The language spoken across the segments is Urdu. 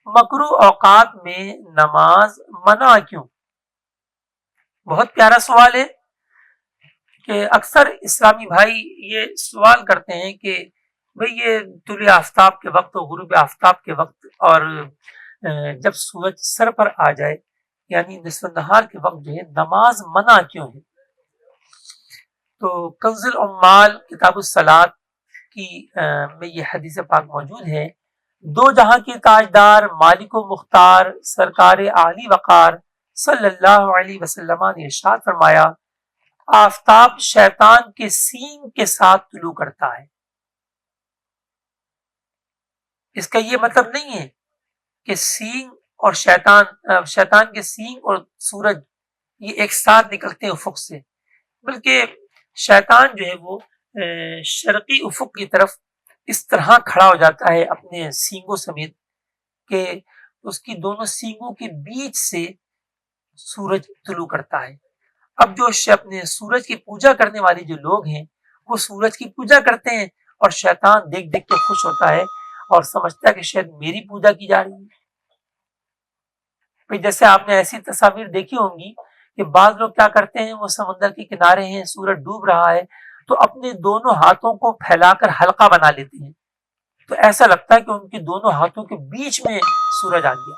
مکروہ اوقات میں نماز منع کیوں؟ بہت پیارا سوال ہے کہ اکثر اسلامی بھائی یہ سوال کرتے ہیں کہ بھئی یہ طلوع آفتاب کے وقت اور غروب آفتاب کے وقت اور جب سورج سر پر آ جائے یعنی نصف النہار کے وقت جو ہے نماز منع کیوں ہے؟ تو کنز العمال کتاب الصلاۃ کی میں یہ حدیث پاک موجود ہے. دو جہاں کے تاجدار مالک و مختار سرکار عالی وقار صلی اللہ علیہ وسلم نے ارشاد فرمایا آفتاب شیطان کے سینگ کے ساتھ طلوع کرتا ہے. اس کا یہ مطلب نہیں ہے کہ سینگ اور شیطان کے سینگ اور سورج یہ ایک ساتھ نکلتے ہیں افق سے، بلکہ شیطان جو ہے وہ شرقی افق کی طرف اس طرح کھڑا ہو جاتا ہے اپنے سینگوں سمیت کہ اس کی دونوں سینگوں کے بیچ سے سورج طلوع کرتا ہے. اب جو اپنے سورج کی پوجا کرنے والے جو لوگ ہیں وہ سورج کی پوجا کرتے ہیں اور شیطان دیکھ دیکھ کے خوش ہوتا ہے اور سمجھتا ہے کہ شاید میری پوجا کی جا رہی ہے. جیسے آپ نے ایسی تصاویر دیکھی ہوں گی کہ بعض لوگ کیا کرتے ہیں، وہ سمندر کے کنارے ہیں، سورج ڈوب رہا ہے تو اپنے دونوں ہاتھوں کو پھیلا کر حلقہ بنا لیتے ہیں، تو ایسا لگتا ہے کہ ان کے دونوں ہاتھوں کے بیچ میں سورج آ گیا.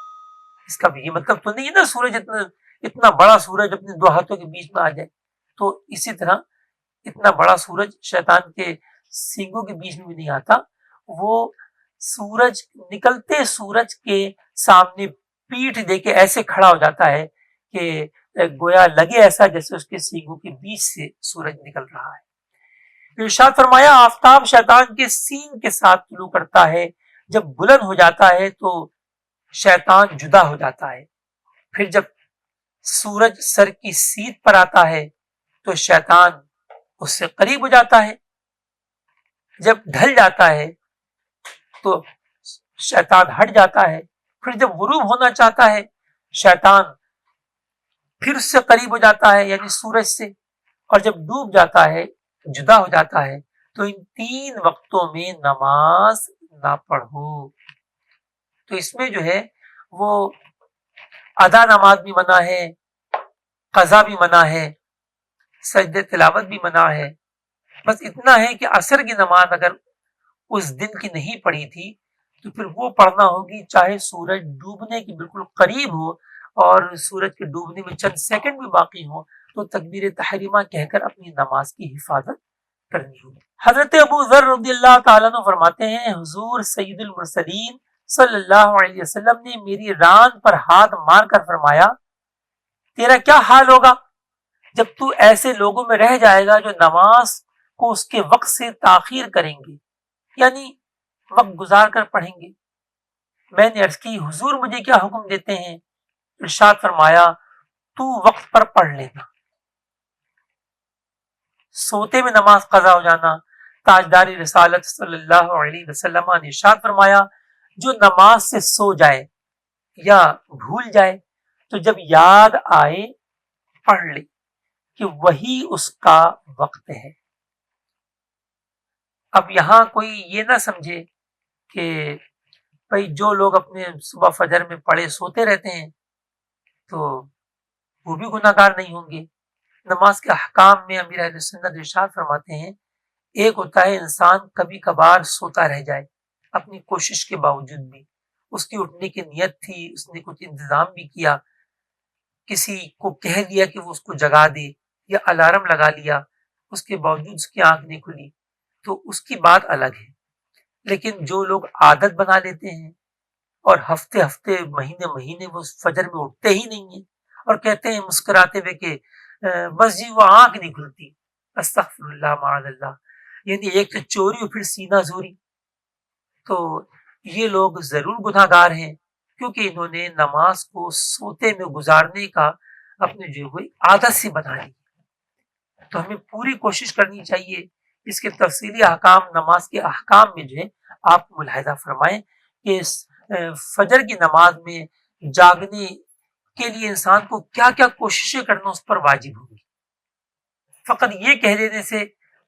اس کا بھی یہ مطلب تو نہیں ہے نا سورج اتنا بڑا سورج اپنے دو ہاتھوں کے بیچ میں آ جائے. تو اسی طرح اتنا بڑا سورج شیطان کے سینگوں کے بیچ میں بھی نہیں آتا. وہ سورج نکلتے سورج کے سامنے پیٹھ دے کے ایسے کھڑا ہو جاتا ہے کہ گویا لگے ایسا جیسے اس کے سینگوں کے بیچ سے سورج نکل رہا ہے. ارشاد فرمایا آفتاب شیطان کے سینگ کے ساتھ طلوع کرتا ہے، جب بلند ہو جاتا ہے تو شیطان جدا ہو جاتا ہے، پھر جب سورج سر کی سیدھ پر آتا ہے تو شیطان اس سے قریب ہو جاتا ہے، جب ڈھل جاتا ہے تو شیطان ہٹ جاتا ہے، پھر جب غروب ہونا چاہتا ہے شیطان پھر اس سے قریب ہو جاتا ہے یعنی سورج سے، اور جب ڈوب جاتا ہے جدا ہو جاتا ہے. تو ان تین وقتوں میں نماز نہ پڑھو. تو اس میں جو ہے وہ ادا نماز بھی منع ہے، قضا بھی منع ہے، سجدہ تلاوت بھی منع ہے. بس اتنا ہے کہ عصر کی نماز اگر اس دن کی نہیں پڑھی تھی تو پھر وہ پڑھنا ہوگی چاہے سورج ڈوبنے کے بالکل قریب ہو اور سورج کے ڈوبنے میں چند سیکنڈ بھی باقی ہو تو تکبیر تحریمہ کہہ کر اپنی نماز کی حفاظت کرنی ہوگی. حضرت ابو ذر رضی اللہ تعالیٰ عنہ فرماتے ہیں حضور سید المرسلین صلی اللہ علیہ وسلم نے میری ران پر ہاتھ مار کر فرمایا تیرا کیا حال ہوگا جب تو ایسے لوگوں میں رہ جائے گا جو نماز کو اس کے وقت سے تاخیر کریں گے یعنی وقت گزار کر پڑھیں گے. میں نے عرض کی حضور مجھے کیا حکم دیتے ہیں؟ ارشاد فرمایا تو وقت پر پڑھ لینا. سوتے میں نماز قضا ہو جانا. تاجدار رسالت صلی اللہ علیہ وسلم نے ارشاد فرمایا جو نماز سے سو جائے یا بھول جائے تو جب یاد آئے پڑھ لے کہ وہی اس کا وقت ہے. اب یہاں کوئی یہ نہ سمجھے کہ بھائی جو لوگ اپنے صبح فجر میں پڑھے سوتے رہتے ہیں تو وہ بھی گناہ گار نہیں ہوں گے. نماز کے احکام میں امیر اہل سنت ارشاد فرماتے ہیں ایک ہوتا ہے انسان کبھی کبھار سوتا رہ جائے اپنی کوشش کے باوجود بھی، اس کی اٹھنے کی نیت تھی، اس نے کچھ انتظام بھی کیا، کسی کو کہہ دیا کہ وہ اس کو جگا دے یا الارم لگا لیا، اس کے باوجود اس کی آنکھ نہیں کھلی تو اس کی بات الگ ہے. لیکن جو لوگ عادت بنا لیتے ہیں اور ہفتے ہفتے مہینے مہینے وہ فجر میں اٹھتے ہی نہیں ہیں اور کہتے ہیں مسکراتے ہوئے کہ بس جی وہ آنکھ نہیں کھلتی، استغفر اللہ معاذ اللہ، یعنی ایک تو چوری اور پھر سینہ زوری. تو یہ لوگ ضرور گناہ گار ہیں کیونکہ انہوں نے نماز کو سوتے میں گزارنے کا اپنے جو ہوئی عادت سے بنا لی. تو ہمیں پوری کوشش کرنی چاہیے اس کے تفصیلی احکام نماز کے احکام میں جو ہے آپ ملاحظہ فرمائیں کہ فجر کی نماز میں جاگنے کے لیے انسان کو کیا کیا کوششیں کرنا اس پر واجب ہوگی. فقط یہ کہہ دینے سے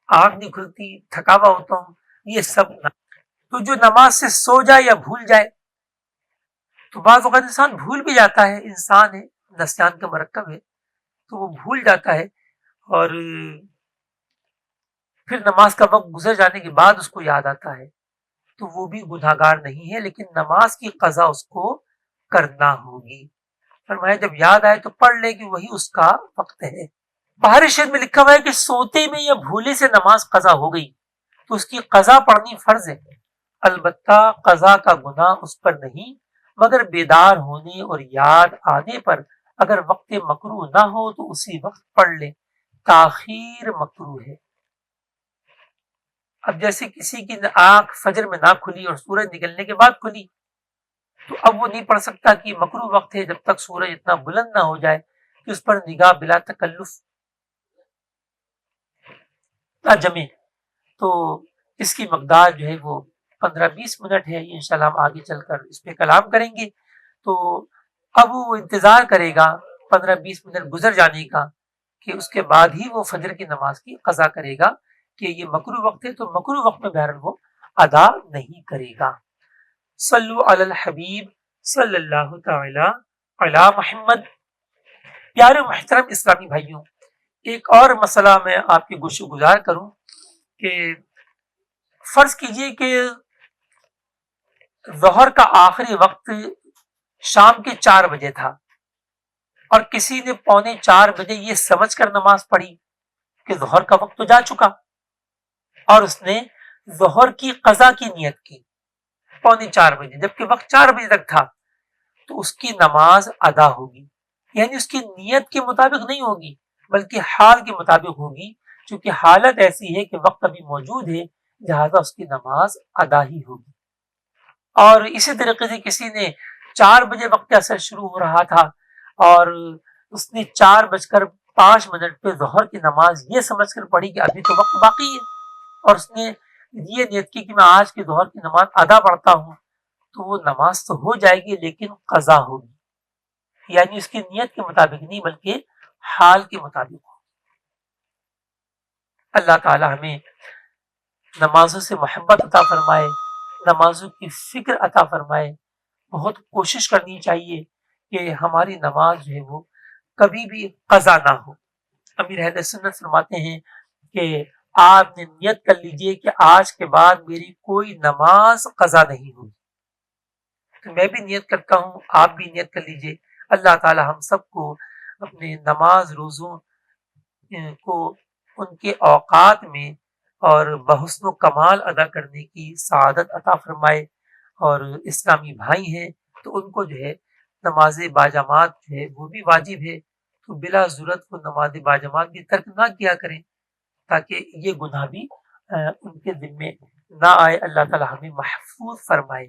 آنکھ نہیں کھلتی، تھکا ہوا ہوتا ہوں، یہ سب نہ. تو جو نماز سے سو جائے یا بھول جائے تو بعض اوقات انسان بھول بھی جاتا ہے، انسان ہے، نسیان کا مرکب ہے، تو وہ بھول جاتا ہے، اور پھر نماز کا وقت گزر جانے کے بعد اس کو یاد آتا ہے، تو وہ بھی گناہ گار نہیں ہے، لیکن نماز کی قضا اس کو کرنا ہوگی۔ فرمایا جب یاد آئے تو پڑھ لے کہ وہی اس کا وقت ہے۔ بہار شعر میں لکھا ہوا ہے کہ سوتے میں یا بھولے سے نماز قضا ہو گئی تو اس کی قضا پڑھنی فرض ہے، البتہ قضا کا گناہ اس پر نہیں، مگر بیدار ہونے اور یاد آنے پر اگر وقت مکروہ نہ ہو تو اسی وقت پڑھ لے، تاخیر مکروہ ہے۔ اب جیسے کسی کی آنکھ فجر میں نہ کھلی اور سورج نکلنے کے بعد کھلی، تو اب وہ نہیں پڑھ سکتا کہ مکروہ وقت ہے جب تک سورج اتنا بلند نہ ہو جائے کہ اس پر نگاہ بلا تکلف نہ جمے، تو اس کی مقدار جو ہے وہ 15-20 منٹ ہے، انشاءاللہ ہم آگے چل کر اس پہ کلام کریں گے۔ تو اب وہ انتظار کرے گا 15-20 منٹ گزر جانے کا کہ اس کے بعد ہی وہ فجر کی نماز کی قضا کرے گا، کہ یہ مکروہ وقت ہے تو مکروہ وقت میں بہرحال وہ ادا نہیں کرے گا۔ صلو علی الحبیب صلی اللہ تعالی علی محمد۔ پیارے محترم اسلامی بھائیوں، ایک اور مسئلہ میں آپ کی گوش گزار کروں کہ فرض کیجئے کہ ظہر کا آخری وقت شام کے 4 بجے تھا، اور کسی نے 3:45 یہ سمجھ کر نماز پڑھی کہ ظہر کا وقت تو جا چکا، اور اس نے ظہر کی قضا کی نیت کی 3:45 جبکہ وقت 4 بجے تک تھا، تو اس کی نماز ادا ہوگی، یعنی اس کی نیت کے مطابق نہیں ہوگی بلکہ حال کے مطابق ہوگی، چونکہ حالت ایسی ہے کہ وقت ابھی موجود ہے، لہذا اس کی نماز ادا ہی ہوگی۔ اور اسی طریقے سے کسی نے 4 بجے وقت اثر شروع ہو رہا تھا اور اس نے 4:05 پہ ظہر کی نماز یہ سمجھ کر پڑھی کہ ابھی تو وقت باقی ہے، اور اس نے یہ نیت کی کہ میں آج کی ظہر کی نماز ادا پڑھتا ہوں، تو وہ نماز تو ہو جائے گی لیکن قضا ہوگی، یعنی اس کی نیت کے مطابق نہیں بلکہ حال کے مطابق ہوگی۔ اللہ تعالی ہمیں نمازوں سے محبت عطا فرمائے، نمازوں کی فکر عطا فرمائے۔ بہت کوشش کرنی چاہیے کہ ہماری نماز جو ہے وہ کبھی بھی قضا نہ ہو۔ امیر اہل سنت فرماتے ہیں کہ آپ نے نیت کر لیجئے کہ آج کے بعد میری کوئی نماز قضا نہیں ہوگی۔ تو میں بھی نیت کرتا ہوں، آپ بھی نیت کر لیجئے۔ اللہ تعالی ہم سب کو اپنے نماز روزوں کو ان کے اوقات میں اور بحسن و کمال ادا کرنے کی سعادت عطا فرمائے۔ اور اسلامی بھائی ہیں تو ان کو جو ہے نماز باجماعت جو ہے وہ بھی واجب ہے، تو بلا ضرورت کو نماز باجماعت بھی ترک نہ کیا کریں تاکہ یہ گناہ بھی ان کے دل میں نہ آئے۔ اللہ تعالی ہمیں محفوظ فرمائے۔